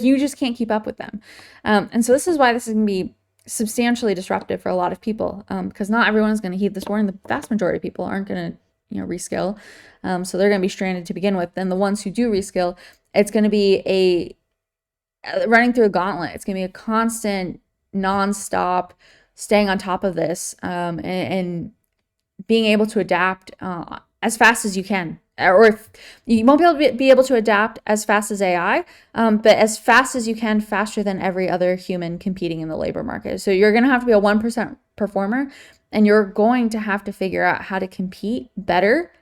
you just can't keep up with them. And so this is why this is going to be substantially disruptive for a lot of people, because not everyone is going to heed this warning. The vast majority of people aren't going to reskill, so they're going to be stranded to begin with. Then the ones who do reskill, it's going to be running through a gauntlet. It's going to be a constant, nonstop staying on top of this, and being able to adapt as fast as you can. Or if you won't be able to adapt as fast as AI, but as fast as you can, faster than every other human competing in the labor market. So you're going to have to be a 1% performer, and you're going to have to figure out how to compete better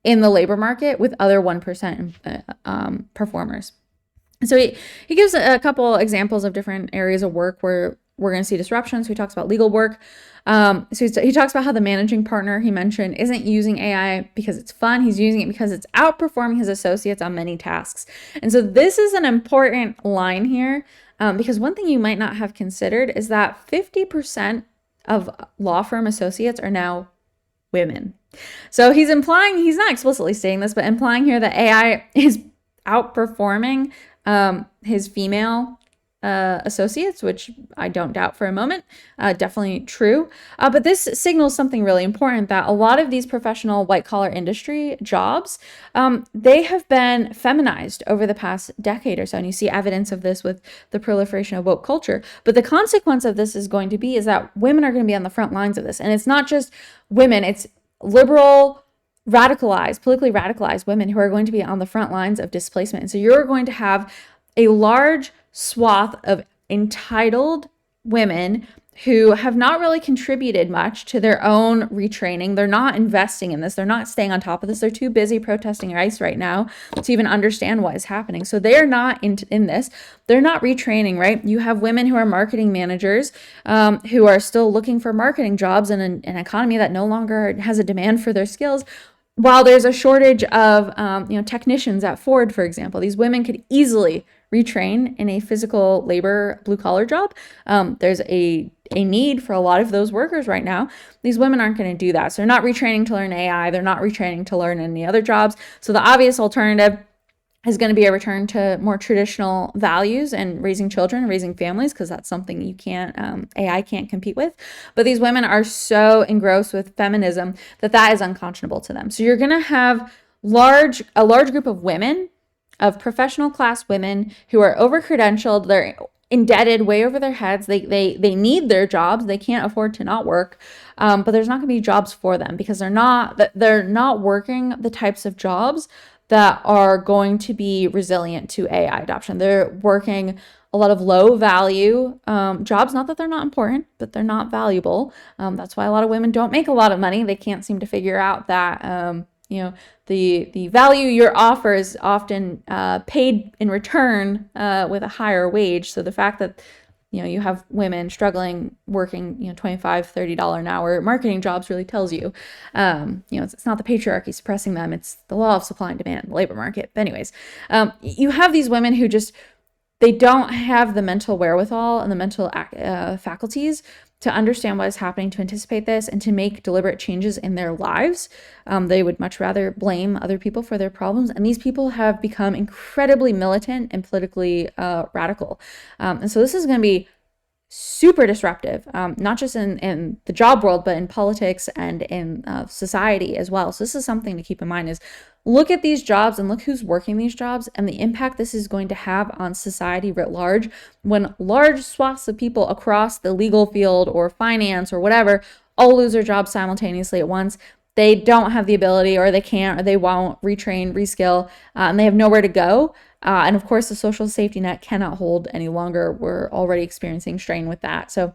in the labor market with other 1% performers. So he gives a couple examples of different areas of work where we're going to see disruption. So he talks about legal work. So he talks about how the managing partner he mentioned isn't using AI because it's fun. He's using it because it's outperforming his associates on many tasks. And so this is an important line here, because one thing you might not have considered is that 50% of law firm associates are now women. So he's not explicitly stating this, but implying here that AI is outperforming his female associates, which I don't doubt for a moment, definitely true. But this signals something really important, that a lot of these professional white collar industry jobs, they have been feminized over the past decade or so. And you see evidence of this with the proliferation of woke culture. But the consequence of this is going to be is that women are going to be on the front lines of this. And it's not just women, it's liberal, politically radicalized women who are going to be on the front lines of displacement. And so you're going to have a large swath of entitled women who have not really contributed much to their own retraining. They're not investing in this. They're not staying on top of this. They're too busy protesting ICE right now to even understand what is happening. So they are not in this. They're not retraining, right? You have women who are marketing managers who are still looking for marketing jobs in an economy that no longer has a demand for their skills. While there's a shortage of technicians at Ford, for example, these women could easily retrain in a physical labor blue collar job. There's a need for a lot of those workers right now. These women aren't going to do that. So they're not retraining to learn AI. They're not retraining to learn any other jobs. So the obvious alternative is going to be a return to more traditional values and raising children, raising families, because that's something you can't, AI can't compete with. But these women are so engrossed with feminism that is unconscionable to them. So you're going to have a large group of women, of professional class women who are over-credentialed. They're indebted way over their heads. They need their jobs. They can't afford to not work. But there's not going to be jobs for them because they're not working the types of jobs that are going to be resilient to AI adoption. They're working a lot of low value jobs. Not that they're not important, but they're not valuable. That's why a lot of women don't make a lot of money. They can't seem to figure out that the value your offer is often paid in return with a higher wage. So the fact that you have women struggling working, $25, $30 an hour marketing jobs really tells you, it's not the patriarchy suppressing them. It's the law of supply and demand, the labor market. But anyways, you have these women who they don't have the mental wherewithal and the mental faculties to understand what is happening, to anticipate this, and to make deliberate changes in their lives. They would much rather blame other people for their problems. And these people have become incredibly militant and politically radical. And so this is going to be super disruptive, not just in the job world, but in politics and in society as well. So this is something to keep in mind, is look at these jobs and look who's working these jobs and the impact this is going to have on society writ large when large swaths of people across the legal field or finance or whatever all lose their jobs simultaneously at once. They don't have the ability, or they can't, or they won't retrain, reskill, and they have nowhere to go. And of course, the social safety net cannot hold any longer. We're already experiencing strain with that. So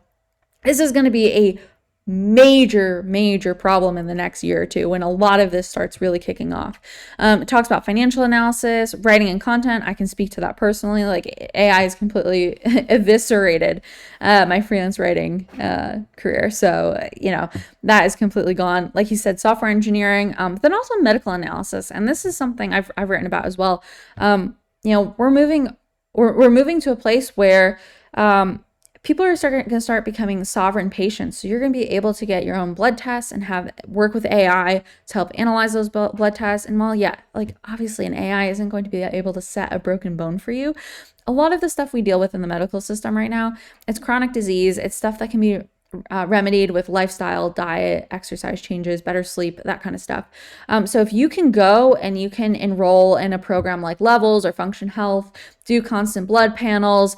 this is going to be a major problem in the next year or two when a lot of this starts really kicking off. It talks about financial analysis, writing and content. I can speak to that personally. Like, AI has completely eviscerated my freelance writing career. So, that is completely gone. Like you said, software engineering, but then also medical analysis. And this is something I've written about as well. We're moving to a place where people are going to start becoming sovereign patients. So you're going to be able to get your own blood tests and work with AI to help analyze those blood tests. And while, obviously an AI isn't going to be able to set a broken bone for you, a lot of the stuff we deal with in the medical system right now, it's chronic disease. It's stuff that can be remedied with lifestyle, diet, exercise changes, better sleep, that kind of stuff. So if you can go and you can enroll in a program like Levels or Function Health, do constant blood panels,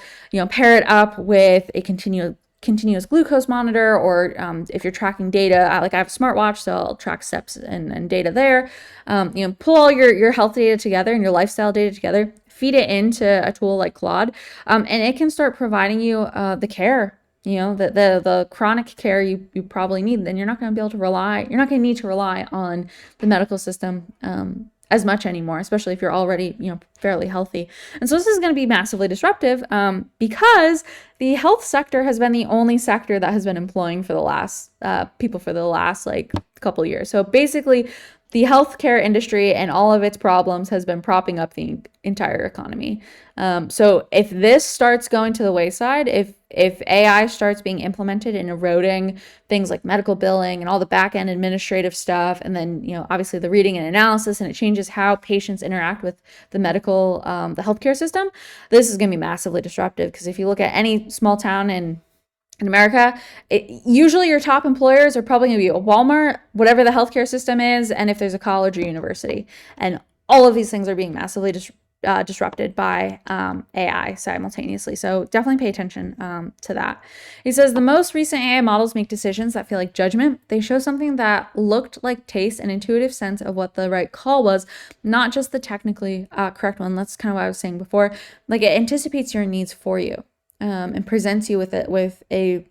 pair it up with a continuous glucose monitor, or if you're tracking data, like I have a smartwatch, so I'll track steps and data there. Pull all your health data together and your lifestyle data together, feed it into a tool like Claude, and it can start providing you the care, the chronic care you probably need. Then you're not going to need to rely on the medical system as much anymore, especially if you're already, fairly healthy. And so this is going to be massively disruptive because the health sector has been the only sector that has been employing for the last couple of years. So basically, the healthcare industry and all of its problems has been propping up the entire economy. So if this starts going to the wayside, if AI starts being implemented and eroding things like medical billing and all the back end administrative stuff, and then obviously the reading and analysis, and it changes how patients interact with the the healthcare system, this is going to be massively disruptive. Because if you look at any small town in America, usually your top employers are probably going to be a Walmart, whatever the healthcare system is, and if there's a college or university. And all of these things are being massively disrupted by AI simultaneously. So definitely pay attention to that. He says the most recent AI models make decisions that feel like judgment. They show something that looked like taste and intuitive sense of what the right call was, not just the technically correct one. That's kind of what I was saying before. Like, it anticipates your needs for you. And presents you with a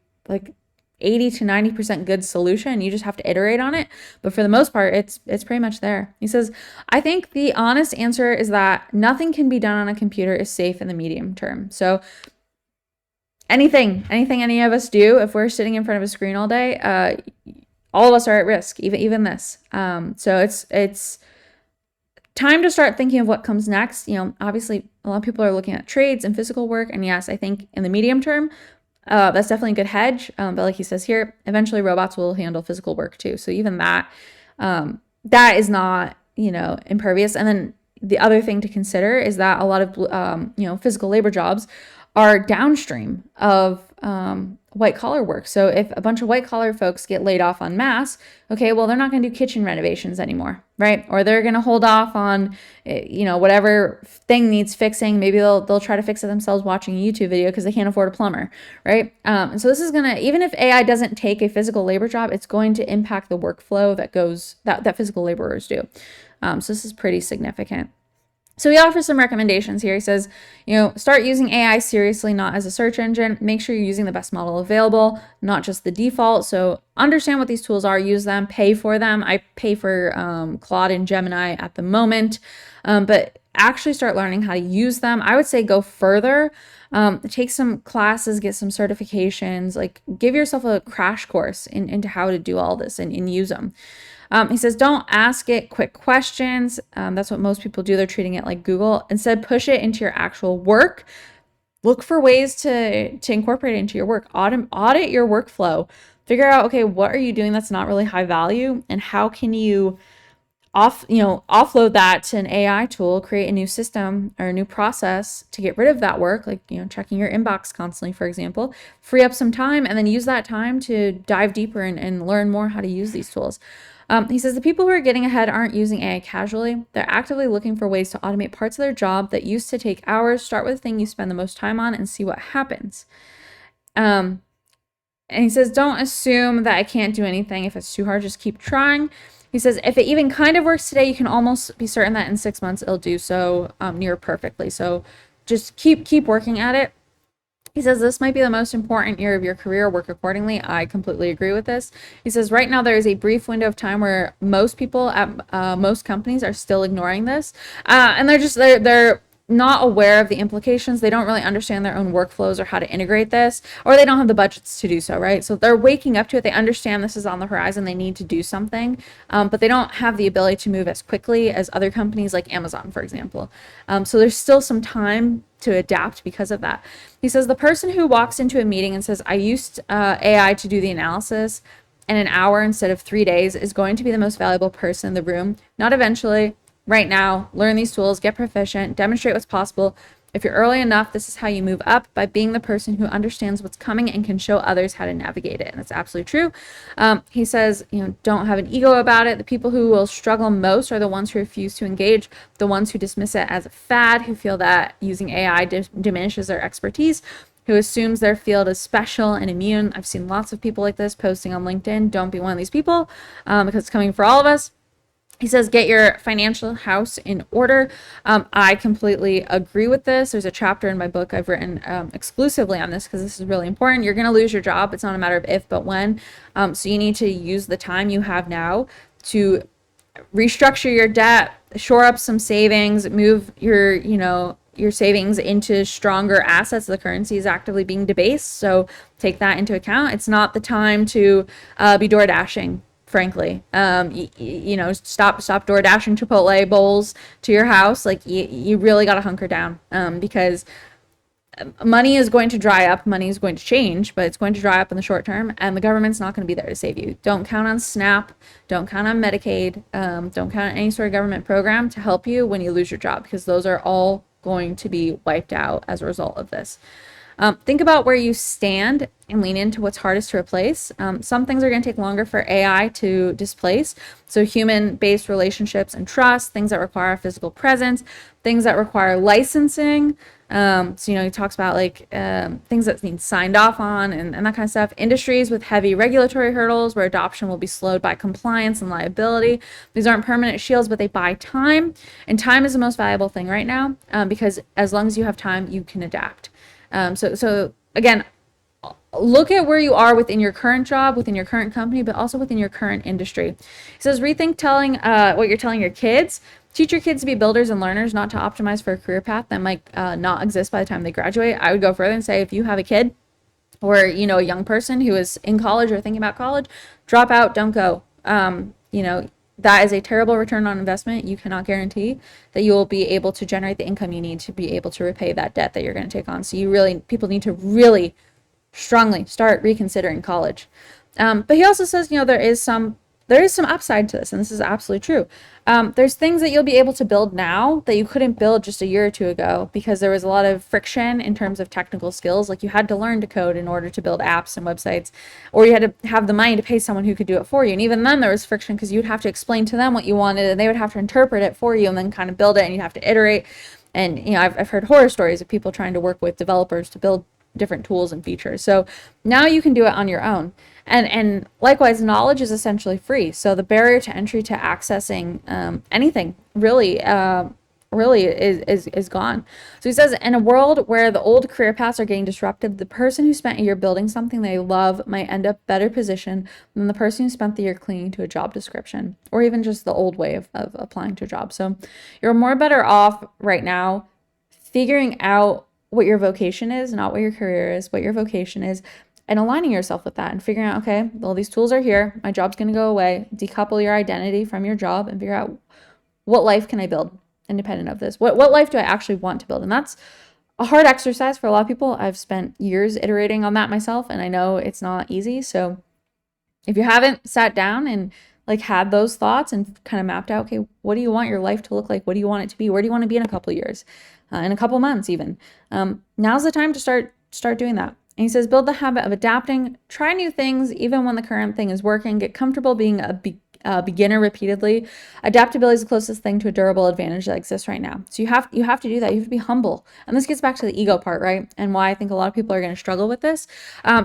80 to 90% good solution. You just have to iterate on it. But for the most part, it's pretty much there. He says, I think the honest answer is that nothing can be done on a computer is safe in the medium term. So anything any of us do, if we're sitting in front of a screen all day, all of us are at risk, even this. So it's time to start thinking of what comes next. Obviously, a lot of people are looking at trades and physical work. And yes, I think in the medium term, that's definitely a good hedge. But like he says here, eventually robots will handle physical work too. So even that, that is not, impervious. And then the other thing to consider is that a lot of, physical labor jobs are downstream of white collar work. So if a bunch of white collar folks get laid off en masse, okay, well, they're not going to do kitchen renovations anymore, right? Or they're going to hold off on, whatever thing needs fixing. Maybe they'll try to fix it themselves watching a YouTube video because they can't afford a plumber, right? And so this is going to, even if AI doesn't take a physical labor job, it's going to impact the workflow that physical laborers do. So this is pretty significant. So he offers some recommendations here. He says, start using AI seriously, not as a search engine. Make sure you're using the best model available, not just the default. So understand what these tools are, use them, pay for them. I pay for Claude and Gemini at the moment, but actually start learning how to use them. I would say go further, take some classes, get some certifications, like give yourself a crash course into how to do all this and use them. He says, don't ask it quick questions. That's what most people do. They're treating it like Google. Instead, push it into your actual work. Look for ways to incorporate it into your work. Audit your workflow. Figure out, okay, what are you doing that's not really high value? And how can you offload that to an AI tool, create a new system or a new process to get rid of that work, like, checking your inbox constantly, for example, free up some time, and then use that time to dive deeper and learn more how to use these tools. He says the people who are getting ahead aren't using AI casually. They're actively looking for ways to automate parts of their job that used to take hours. Start with the thing you spend the most time on and see what happens. And he says, don't assume that I can't do anything if it's too hard. Just keep trying. He says, if it even kind of works today, you can almost be certain that in 6 months it'll do so near perfectly. So just keep working at it. He says this might be the most important year of your career. Work accordingly. I completely agree with this. He says right now there is a brief window of time where most people at most companies are still ignoring this, and they're not aware of the implications. They don't really understand their own workflows or how to integrate this, or they don't have the budgets to do so, right? So they're waking up to it. They understand this is on the horizon. They need to do something, but they don't have the ability to move as quickly as other companies like Amazon, for example. So there's still some time to adapt because of that. He says the person who walks into a meeting and says, I used AI to do the analysis in an hour instead of 3 days is going to be the most valuable person in the room, not eventually. Right now, learn these tools, get proficient, demonstrate what's possible. If you're early enough, this is how you move up, by being the person who understands what's coming and can show others how to navigate it. And it's absolutely true. He says, don't have an ego about it. The people who will struggle most are the ones who refuse to engage, the ones who dismiss it as a fad, who feel that using AI diminishes their expertise, who assumes their field is special and immune. I've seen lots of people like this posting on LinkedIn. Don't be one of these people, because it's coming for all of us. He says, get your financial house in order. I completely agree with this. There's a chapter in my book I've written exclusively on this because this is really important. You're going to lose your job. It's not a matter of if, but when. So you need to use the time you have now to restructure your debt, shore up some savings, move your savings into stronger assets. The currency is actively being debased. So take that into account. It's not the time to be door dashing. Frankly, stop door dashing Chipotle bowls to your house. Like you really got to hunker down, because money is going to dry up. Money is going to change, but it's going to dry up in the short term, and the government's not going to be there to save you. Don't count on SNAP. Don't count on Medicaid. Don't count on any sort of government program to help you when you lose your job, because those are all going to be wiped out as a result of this. Think about where you stand and lean into what's hardest to replace. Some things are going to take longer for AI to displace. So human-based relationships and trust, things that require a physical presence, things that require licensing. He talks about things that need signed off on and that kind of stuff. Industries with heavy regulatory hurdles where adoption will be slowed by compliance and liability. These aren't permanent shields, but they buy time. And time is the most valuable thing right now, because as long as you have time, you can adapt. So again, look at where you are within your current job, within your current company, but also within your current industry. It says rethink telling what you're telling your kids. Teach your kids to be builders and learners, not to optimize for a career path that might not exist by the time they graduate. I would go further and say if you have a kid or a young person who is in college or thinking about college, drop out, don't go. That is a terrible return on investment. You cannot guarantee that you will be able to generate the income you need to be able to repay that debt that you're going to take on. So people need to really strongly start reconsidering college. But he also says, there is some upside to this, and this is absolutely true. There's things that you'll be able to build now that you couldn't build just a year or two ago because there was a lot of friction in terms of technical skills. Like you had to learn to code in order to build apps and websites, or you had to have the money to pay someone who could do it for you. And even then there was friction because you'd have to explain to them what you wanted and they would have to interpret it for you and then kind of build it, and you'd have to iterate. And I've heard horror stories of people trying to work with developers to build different tools and features. So now you can do it on your own. And likewise, knowledge is essentially free. So the barrier to entry to accessing anything really is gone. So he says, in a world where the old career paths are getting disrupted, the person who spent a year building something they love might end up better positioned than the person who spent the year clinging to a job description or even just the old way of applying to a job. So you're more better off right now figuring out what your vocation is, not what your career is, what your vocation is, and aligning yourself with that and figuring out, okay, well, these tools are here. My job's going to go away. Decouple your identity from your job and figure out what life can I build independent of this? What life do I actually want to build? And that's a hard exercise for a lot of people. I've spent years iterating on that myself, and I know it's not easy. So if you haven't sat down and had those thoughts and kind of mapped out, okay, what do you want your life to look like? What do you want it to be? Where do you want to be in a couple of years, in a couple of months even? Now's the time to start doing that. And he says, build the habit of adapting, try new things, even when the current thing is working, get comfortable being a beginner repeatedly. Adaptability is the closest thing to a durable advantage that exists right now. So you have to do that. You have to be humble. And this gets back to the ego part, right? And why I think a lot of people are going to struggle with this.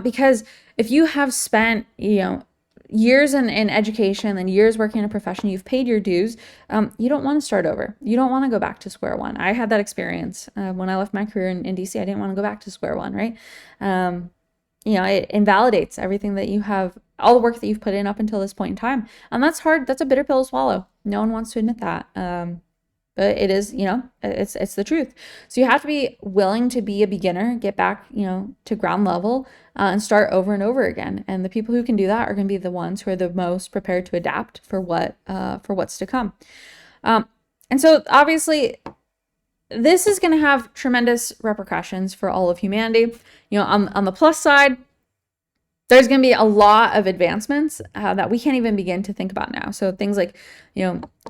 Because if you have spent, years in education and years working in a profession, you've paid your dues, you don't want to start over. You don't want to go back to square one. I had that experience when I left my career in DC. I didn't want to go back to square one, right? It invalidates everything that you have, all the work that you've put in up until this point in time. And that's hard. That's a bitter pill to swallow. No one wants to admit that. But it is, it's the truth. So you have to be willing to be a beginner, get back, to ground level, and start over and over again. And the people who can do that are going to be the ones who are the most prepared to adapt for what's to come. And so obviously this is going to have tremendous repercussions for all of humanity. On the plus side, there's going to be a lot of advancements that we can't even begin to think about now. So things like,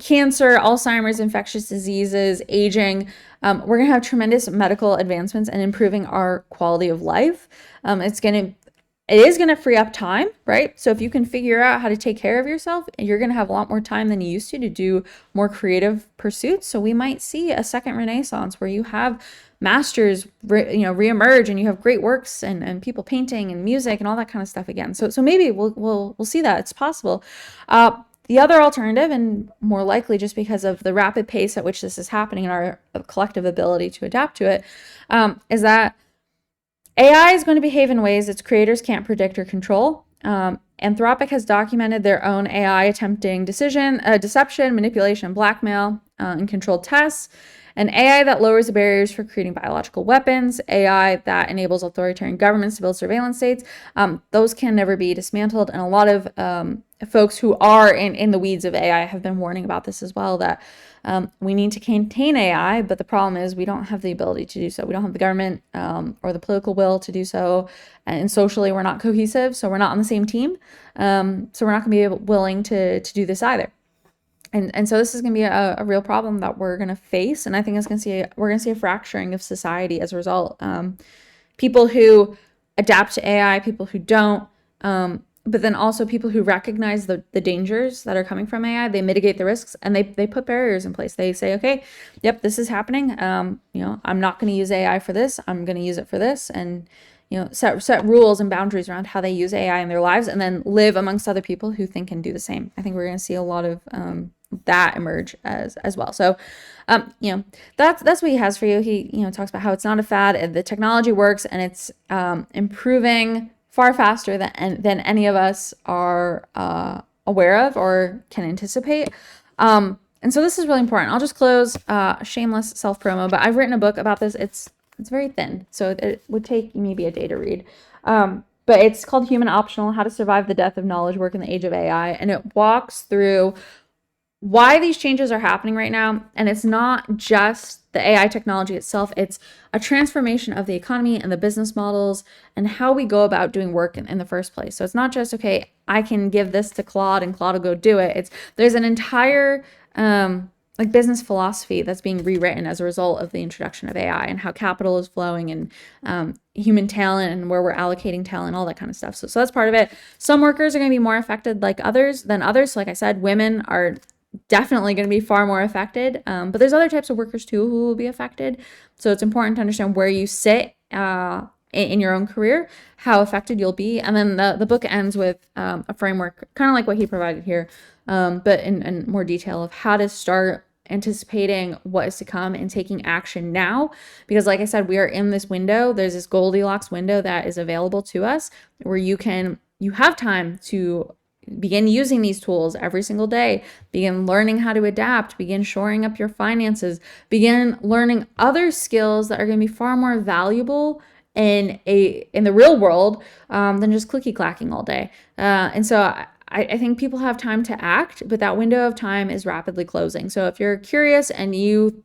cancer, Alzheimer's, infectious diseases, aging. We're going to have tremendous medical advancements and improving our quality of life. It is going to free up time, right? So if you can figure out how to take care of yourself, you're going to have a lot more time than you used to do more creative pursuits. So we might see a second renaissance where you have masters, reemerge, and you have great works and people painting and music and all that kind of stuff again. So maybe we'll see that. It's possible. The other alternative, and more likely just because of the rapid pace at which this is happening and our collective ability to adapt to it, is that AI is going to behave in ways its creators can't predict or control. Anthropic has documented their own AI attempting deception, manipulation, blackmail, and controlled tests. An AI that lowers the barriers for creating biological weapons, AI that enables authoritarian governments to build surveillance states, those can never be dismantled. And a lot of folks who are in the weeds of AI have been warning about this as well, that we need to contain AI, but the problem is we don't have the ability to do so. We don't have the government or the political will to do so. And socially, we're not cohesive, so we're not on the same team. So we're not going to be willing to do this either. And so this is going to be a real problem that we're going to face. And I think we're going to see a fracturing of society as a result. People who adapt to AI, people who don't, but then also people who recognize the dangers that are coming from AI, they mitigate the risks and they put barriers in place. They say, okay, yep, this is happening. I'm not going to use AI for this. I'm going to use it for this. And set rules and boundaries around how they use AI in their lives, and then live amongst other people who think and do the same. I think we're going to see a lot of that emerge as well. So, that's what he has for you. He, talks about how it's not a fad, and the technology works, and it's improving far faster than any of us are aware of or can anticipate. And so this is really important. I'll just close, shameless self promo, but I've written a book about this. It's very thin, so it would take maybe a day to read. But it's called Human Optional: How to Survive the Death of Knowledge Work in the Age of AI, and it walks through why these changes are happening right now. And it's not just the AI technology itself, it's a transformation of the economy and the business models and how we go about doing work in the first place. So it's not just, okay, I can give this to Claude and Claude will go do it. There's an entire like business philosophy that's being rewritten as a result of the introduction of AI and how capital is flowing and human talent and where we're allocating talent, all that kind of stuff. So that's part of it. Some workers are going to be more affected than others. So like I said, women are definitely going to be far more affected. But there's other types of workers too who will be affected. So it's important to understand where you sit in your own career, how affected you'll be. And then the book ends with a framework, kind of like what he provided here, but in more detail of how to start anticipating what is to come and taking action now. Because like I said, we are in this window. There's this Goldilocks window that is available to us where you have time to begin using these tools every single day, begin learning how to adapt, begin shoring up your finances, begin learning other skills that are going to be far more valuable in the real world than just clicky clacking all day. And so I think people have time to act, but that window of time is rapidly closing. So if you're curious and you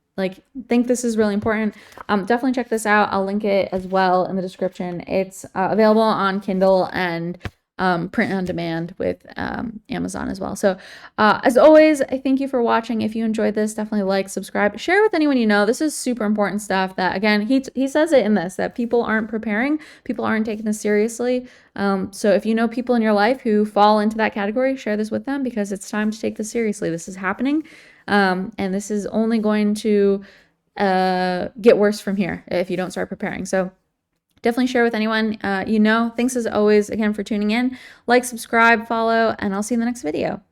think this is really important, definitely check this out. I'll link it as well in the description. It's available on Kindle and print on demand with Amazon as well. So as always, I thank you for watching. If you enjoyed this, definitely like, subscribe, share with anyone you know. This is super important stuff that, again, he says it in this, that people aren't preparing, people aren't taking this seriously. So if you know people in your life who fall into that category, share this with them because it's time to take this seriously. This is happening. And this is only going to get worse from here if you don't start preparing. So definitely share with anyone you know. Thanks as always again for tuning in. Like, subscribe, follow, and I'll see you in the next video.